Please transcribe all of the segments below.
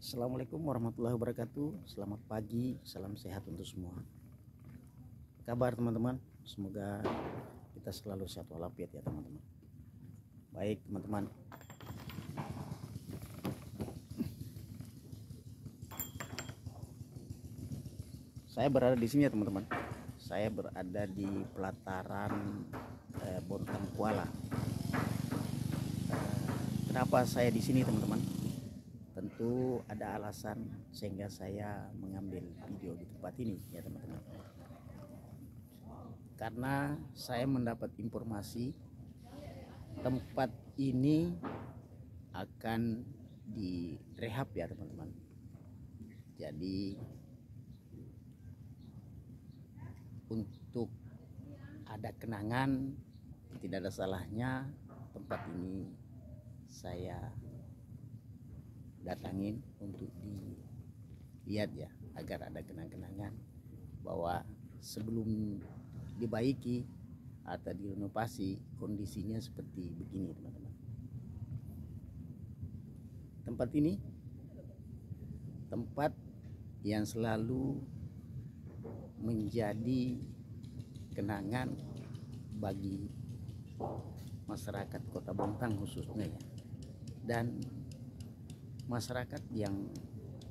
Assalamualaikum warahmatullahi wabarakatuh. Selamat pagi, salam sehat untuk semua. Kabar teman-teman, semoga kita selalu sehat walafiat ya teman-teman. Baik teman-teman, saya berada di sini ya teman-teman. Saya berada di pelataran Bontang Kuala. Kenapa saya di sini teman-teman? Tentu ada alasan sehingga saya mengambil video di tempat ini ya teman-teman. Karena saya mendapat informasi tempat ini akan direhab ya teman-teman. Jadi untuk ada kenangan, tidak ada salahnya tempat ini saya datangin untuk dilihat ya, agar ada kenang-kenangan bahwa sebelum dibaiki atau direnovasi kondisinya seperti begini teman-teman. Tempat ini tempat yang selalu menjadi kenangan bagi masyarakat Kota Bontang khususnya ya, dan masyarakat yang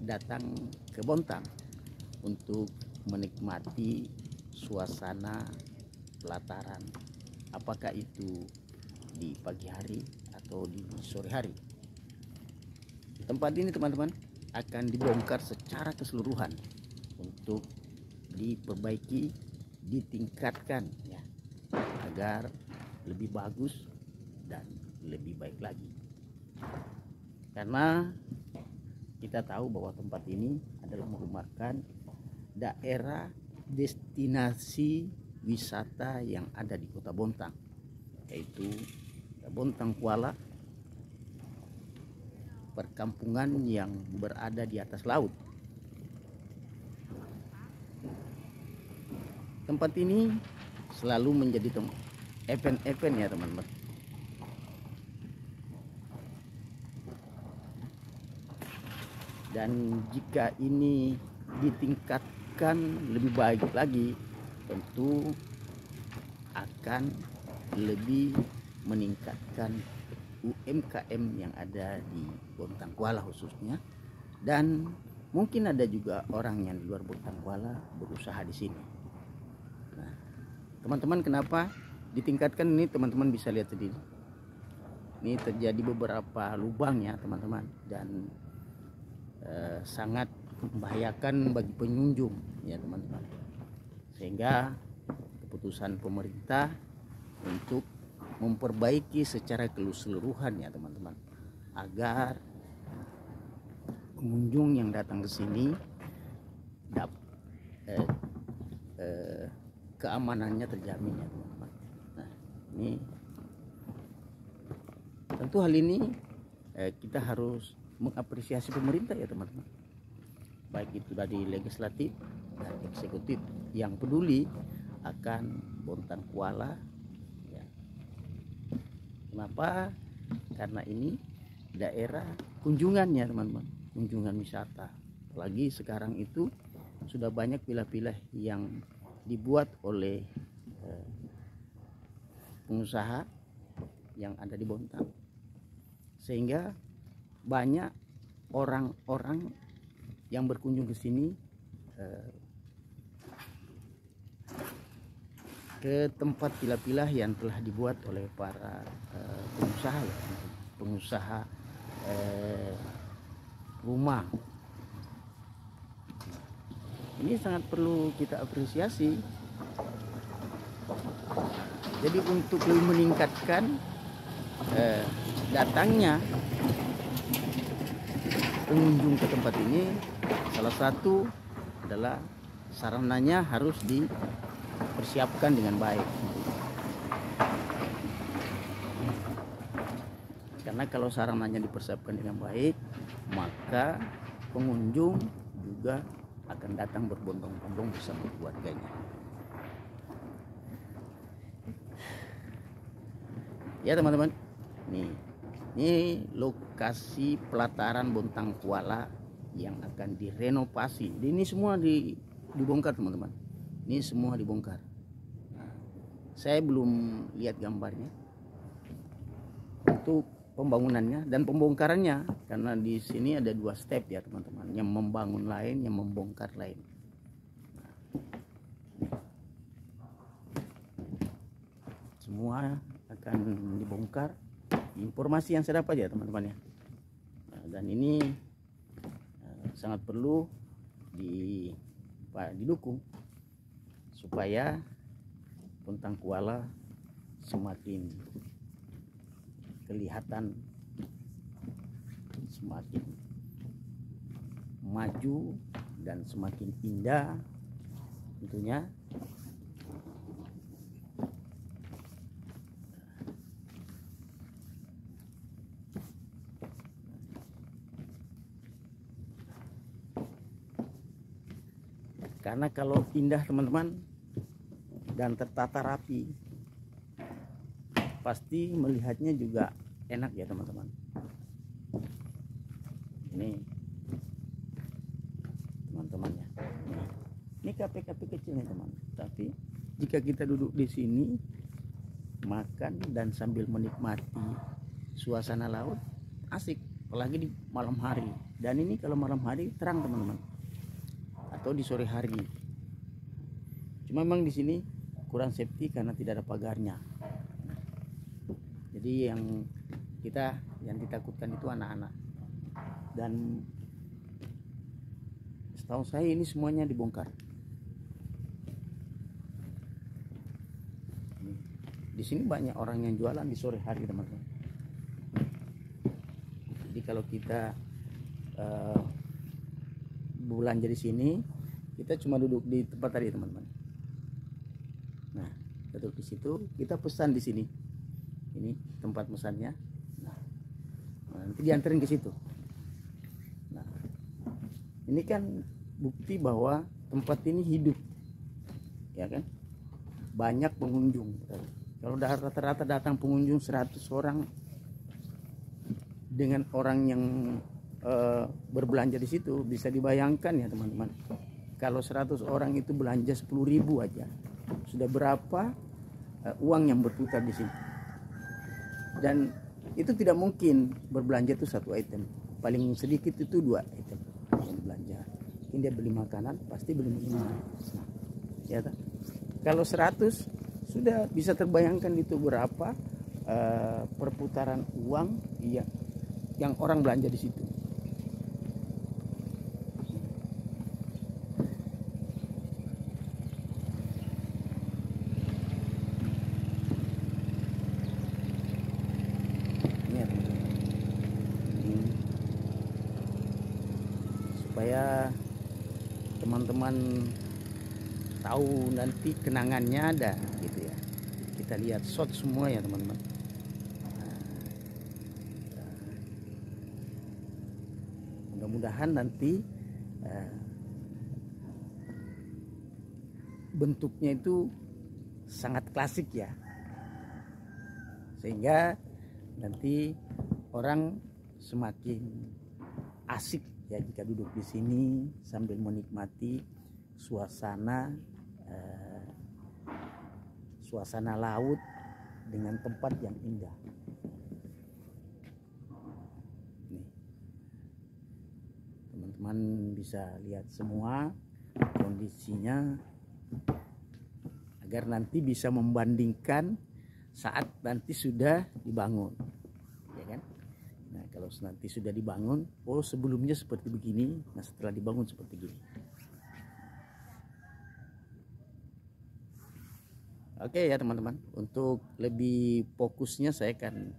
datang ke Bontang untuk menikmati suasana pelataran, apakah itu di pagi hari atau di sore hari. Tempat ini teman-teman akan dibongkar secara keseluruhan untuk diperbaiki, ditingkatkan ya, agar lebih bagus dan lebih baik lagi. Karena kita tahu bahwa tempat ini adalah merupakan daerah destinasi wisata yang ada di Kota Bontang, yaitu Bontang Kuala, perkampungan yang berada di atas laut. Tempat ini selalu menjadi event-event ya teman-teman. Dan jika ini ditingkatkan lebih baik lagi, tentu akan lebih meningkatkan UMKM yang ada di Bontang Kuala khususnya, dan mungkin ada juga orang yang di luar Bontang Kuala berusaha di sini. Nah, teman-teman, kenapa ditingkatkan ini? Teman-teman bisa lihat sendiri. Ini terjadi beberapa lubang ya teman-teman, dan sangat membahayakan bagi pengunjung ya teman-teman, sehingga keputusan pemerintah untuk memperbaiki secara keseluruhan ya teman-teman, agar pengunjung yang datang ke sini keamanannya terjamin ya teman-teman. Nah, ini tentu hal ini kita harus mengapresiasi pemerintah ya teman-teman, baik itu dari legislatif dan eksekutif yang peduli akan Bontang Kuala ya. Kenapa? Karena ini daerah kunjungannya teman-teman, kunjungan wisata. Apalagi sekarang itu sudah banyak villa-villa yang dibuat oleh pengusaha yang ada di Bontang, sehingga banyak orang-orang yang berkunjung ke sini ke tempat villa-villa yang telah dibuat oleh para pengusaha ya, pengusaha rumah. Ini sangat perlu kita apresiasi. Jadi untuk lebih meningkatkan datangnya pengunjung ke tempat ini, salah satu adalah sarananya harus dipersiapkan dengan baik. Karena kalau sarananya dipersiapkan dengan baik, maka pengunjung juga akan datang berbondong-bondong bersama keluarganya. Ya teman-teman, nih Ini lokasi pelataran Bontang Kuala yang akan direnovasi. Ini semua dibongkar teman-teman. Ini semua dibongkar. Saya belum lihat gambarnya untuk pembangunannya dan pembongkarannya, karena di sini ada 2 step ya teman-teman, yang membangun lain, yang membongkar lain. Semua akan dibongkar, informasi yang saya dapat ya teman-teman ya. Dan ini sangat perlu didukung supaya Puntang Kuala semakin kelihatan, semakin maju dan semakin indah tentunya. Karena kalau indah teman-teman dan tertata rapi, pasti melihatnya juga enak ya teman-teman. Ini teman-temannya. Ini kafe-kafe kecil nih teman. Tapi jika kita duduk di sini makan dan sambil menikmati suasana laut, asik. Apalagi di malam hari. Dan ini kalau malam hari terang teman-teman, atau di sore hari. Cuma memang di sini kurang safety karena tidak ada pagarnya. Jadi yang ditakutkan itu anak-anak. Dan setahu saya ini semuanya dibongkar. Di sini banyak orang yang jualan di sore hari teman-teman. Jadi kalau kita belanja di sini, kita cuma duduk di tempat tadi teman-teman. Nah, duduk di situ, kita pesan di sini. Ini tempat pesannya. Nah, nanti dianterin ke situ. Nah, ini kan bukti bahwa tempat ini hidup, ya kan? Banyak pengunjung. Kalau rata-rata datang pengunjung 100 orang, dengan orang yang berbelanja di situ, bisa dibayangkan ya teman-teman, kalau 100 orang itu belanja 10.000 aja, sudah berapa uang yang berputar di sini. Dan itu tidak mungkin berbelanja itu 1 item, paling sedikit itu 2 item yang belanja. Ini dia beli makanan, pasti beli minuman. Nah, ya, kalau 100 sudah bisa terbayangkan itu berapa perputaran uang yang orang belanja di situ. Supaya teman-teman tahu nanti kenangannya ada gitu ya. Kita lihat shot semua ya teman-teman. Mudah-mudahan nanti bentuknya itu sangat klasik ya, sehingga nanti orang semakin asik ya jika duduk di sini sambil menikmati suasana laut dengan tempat yang indah. Nih, teman-teman bisa lihat semua kondisinya agar nanti bisa membandingkan saat nanti sudah dibangun, ya kan? Nah, kalau nanti sudah dibangun, oh sebelumnya seperti begini, nah setelah dibangun seperti gini. Oke ya teman-teman, untuk lebih fokusnya saya akan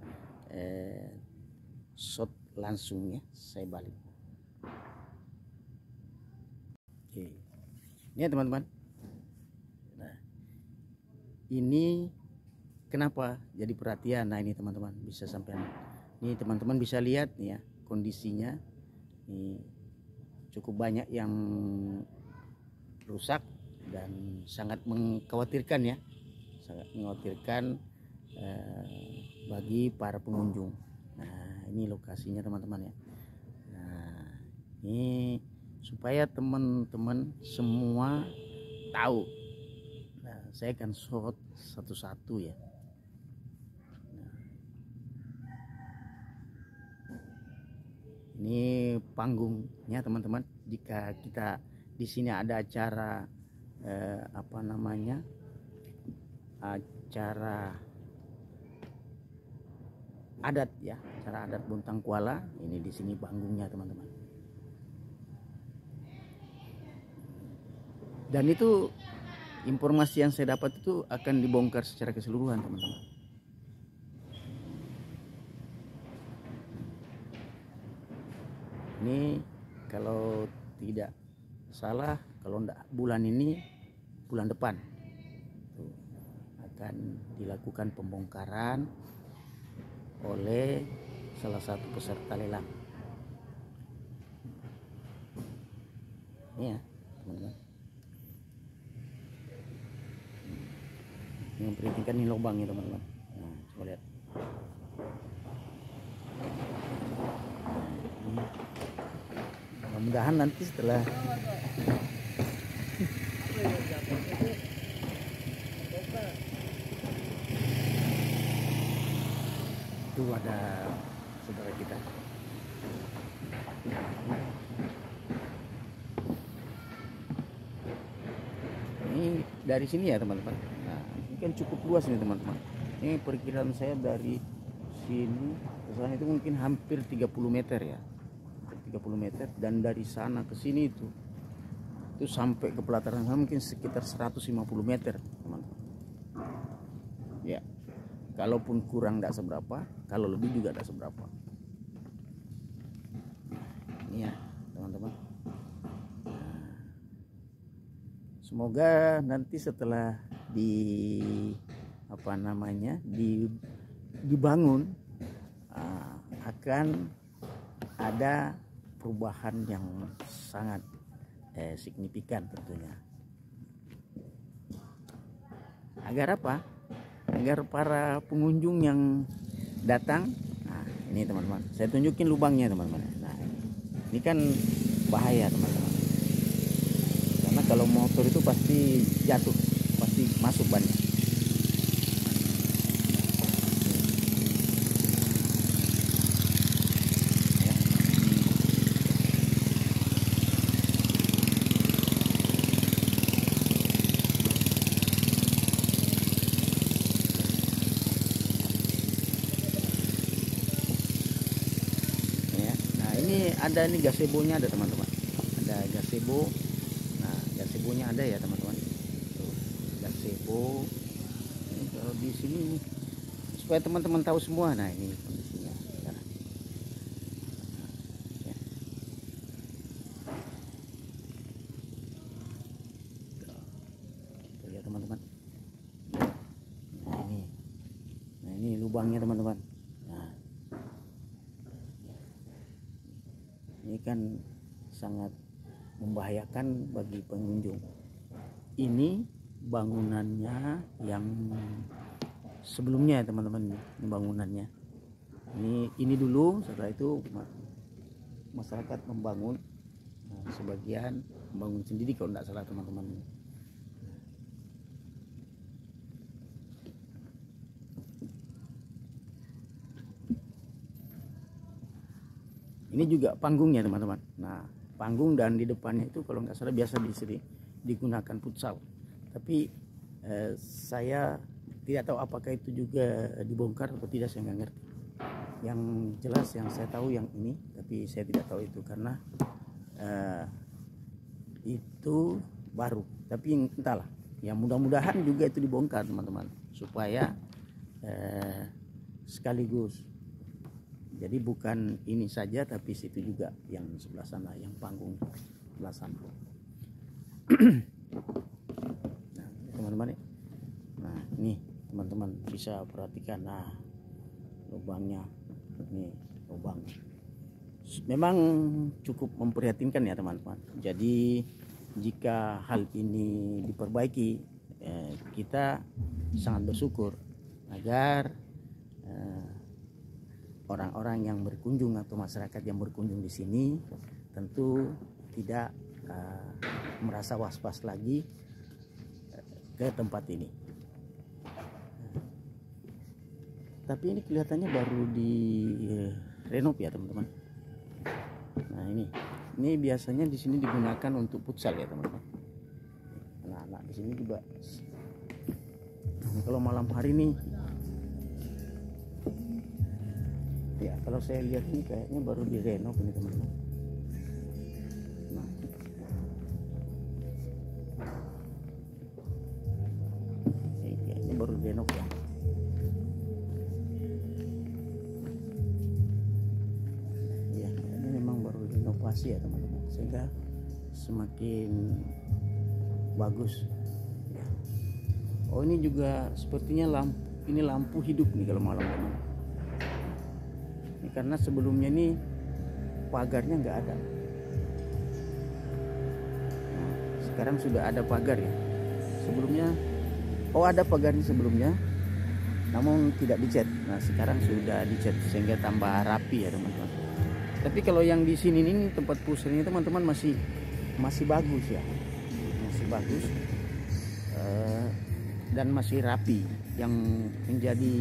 shot langsung ya, saya balik. Oke, ini ya teman-teman. Nah, ini kenapa jadi perhatian? Nah ini teman-teman bisa sampai, ini teman-teman bisa lihat nih ya kondisinya. Ini cukup banyak yang rusak dan sangat mengkhawatirkan ya, sangat mengkhawatirkan bagi para pengunjung. Nah ini lokasinya teman-teman ya. Nah ini supaya teman-teman semua tahu. Nah, saya akan shot satu-satu ya. Ini panggungnya teman-teman. Jika kita di sini ada acara acara adat ya, acara adat Bontang Kuala, ini di sini panggungnya teman-teman. Dan itu informasi yang saya dapat itu akan dibongkar secara keseluruhan teman-teman. Ini kalau tidak salah, kalau enggak bulan ini, bulan depan tuh, akan dilakukan pembongkaran oleh salah satu peserta lelang. Ini ya teman-teman. Yang perhatikan ini lubangnya teman-teman. Nah, coba lihat. Mudah-mudahan nanti setelah itu ada saudara kita. Ini dari sini ya teman-teman. Nah, ini kan cukup luas nih teman-teman. Ini perkiraan saya dari sini ke sana itu mungkin hampir 30 meter ya. 30 meter, dan dari sana ke sini itu sampai ke pelataran sana mungkin sekitar 150 meter teman-teman ya. Kalaupun kurang tidak seberapa, kalau lebih juga tidak seberapa. Ini ya teman-teman. Semoga nanti setelah dibangun akan ada perubahan yang sangat signifikan tentunya. Agar apa? Agar para pengunjung yang datang, nah ini teman-teman, saya tunjukin lubangnya teman-teman. Nah ini kan bahaya teman-teman, karena kalau motor itu pasti jatuh, pasti masuk bannya. Ada nih gazebo-nya ada teman-teman, ada gazebo. Nah gazebo-nya ada ya teman-teman, gazebo. Ini kalau di sini supaya teman-teman tahu semua. Nah ini kondisinya sekarang. Ya teman-teman. Nah ini lubangnya teman-teman. Ini kan sangat membahayakan bagi pengunjung. Ini bangunannya yang sebelumnya teman-teman, ini bangunannya. Ini dulu, setelah itu masyarakat membangun, sebagian membangun sendiri kalau tidak salah teman-teman. Ini juga panggungnya teman-teman. Nah panggung dan di depannya itu kalau nggak salah biasa digunakan futsal. Tapi saya tidak tahu apakah itu juga dibongkar atau tidak, saya nggak ngerti. Yang jelas yang saya tahu yang ini, tapi saya tidak tahu itu karena itu baru. Tapi entahlah, ya mudah-mudahan juga itu dibongkar teman-teman, supaya sekaligus. Jadi bukan ini saja, tapi situ juga yang sebelah sana, yang panggung sebelah sana. Nah teman-teman, nah ini teman-teman bisa perhatikan, nah lubangnya, ini lubang. Memang cukup memprihatinkan ya teman-teman. Jadi jika hal ini diperbaiki, kita sangat bersyukur agar orang-orang yang berkunjung atau masyarakat yang berkunjung di sini tentu tidak merasa was-was lagi ke tempat ini. Tapi ini kelihatannya baru di renov ya teman-teman. Nah ini biasanya di sini digunakan untuk futsal ya teman-teman. Anak-anak di sini juga. Nah, kalau malam hari nih, ya kalau saya lihat ini kayaknya baru direnov ini teman-teman. Nah, ini baru direnov ya. Ya ini memang baru direnovasi ya teman-teman, sehingga semakin bagus ya. Oh ini juga sepertinya lampu hidup nih kalau malam teman-teman. Ini karena sebelumnya ini pagarnya nggak ada. Nah, sekarang sudah ada pagar ya. Sebelumnya ada pagarnya sebelumnya, namun tidak dicat. Nah sekarang sudah dicat sehingga tambah rapi ya teman-teman. Tapi kalau yang di sini ini tempat pusarnya teman-teman masih bagus ya, masih bagus dan masih rapi. Yang menjadi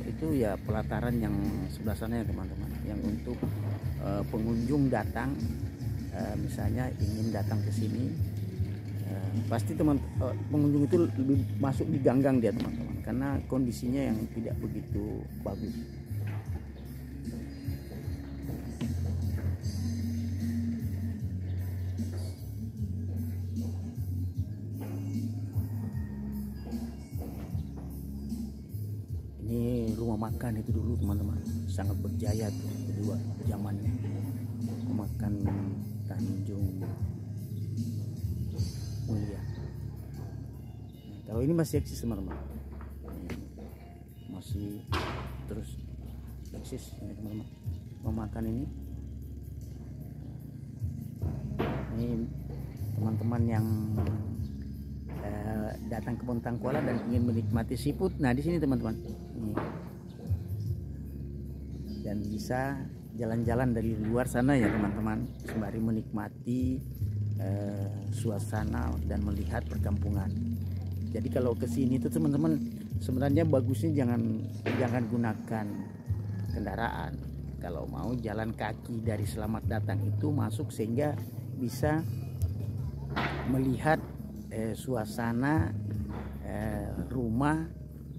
itu ya pelataran yang sebelah sana ya teman-teman, yang untuk pengunjung datang, misalnya ingin datang ke sini, pasti pengunjung itu lebih masuk di ganggang dia teman-teman, karena kondisinya yang tidak begitu bagus. Ini rumah makan itu dulu teman-teman, sangat berjaya tuh kedua zamannya. Rumah makan Tanjung Mulia. Nah, kalau ini masih eksis teman-teman, masih terus eksis ini teman-teman. Rumah makan ini teman-teman yang datang ke Bontang Kuala dan ingin menikmati seafood. Nah di sini teman-teman, dan bisa jalan-jalan dari luar sana ya teman-teman, sembari menikmati suasana dan melihat perkampungan. Jadi kalau ke sini itu teman-teman, sebenarnya bagusnya jangan gunakan kendaraan. Kalau mau jalan kaki dari Selamat Datang itu masuk, sehingga bisa melihat suasana rumah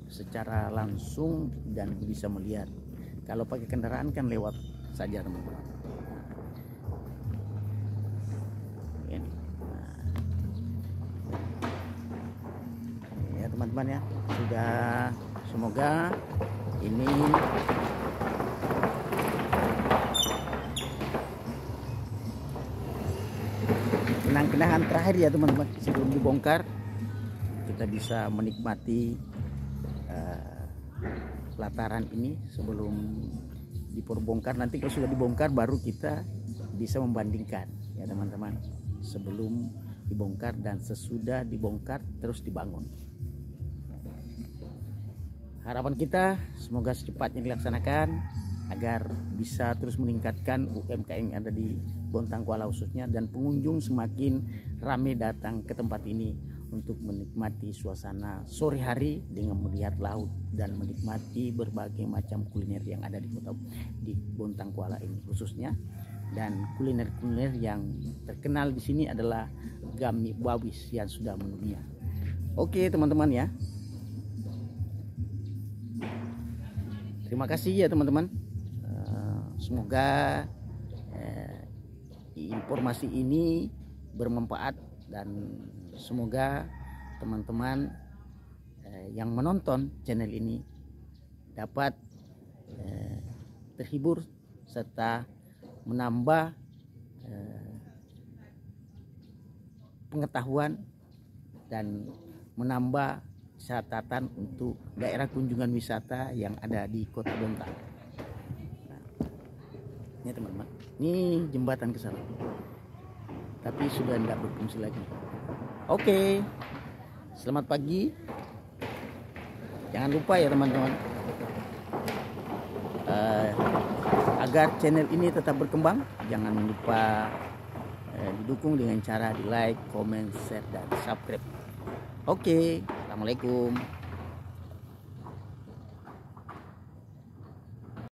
secara langsung dan bisa melihat. Kalau pakai kendaraan kan lewat saja teman-teman. Ya teman-teman ya, sudah, semoga ini kenang-kenangan terakhir ya teman-teman, sebelum dibongkar kita bisa menikmati pelataran ini sebelum dibongkar. Nanti kalau sudah dibongkar baru kita bisa membandingkan ya teman-teman, sebelum dibongkar dan sesudah dibongkar terus dibangun. Harapan kita semoga secepatnya dilaksanakan agar bisa terus meningkatkan UMKM yang ada di Bontang Kuala khususnya, dan pengunjung semakin ramai datang ke tempat ini untuk menikmati suasana sore hari dengan melihat laut dan menikmati berbagai macam kuliner yang ada di Bontang Kuala ini khususnya. Dan kuliner-kuliner yang terkenal di sini adalah gami bawis yang sudah mendunia. Oke teman-teman ya, terima kasih ya teman-teman. Semoga informasi ini bermanfaat, dan semoga teman-teman yang menonton channel ini dapat terhibur serta menambah pengetahuan dan menambah catatan untuk daerah kunjungan wisata yang ada di Kota Bontang. Nah, ini teman-teman, ini jembatan ke sana, tapi sudah tidak berfungsi lagi. Oke, selamat pagi. Jangan lupa ya teman-teman, agar channel ini tetap berkembang, jangan lupa didukung dengan cara di like, comment, share, dan subscribe. Oke, assalamualaikum.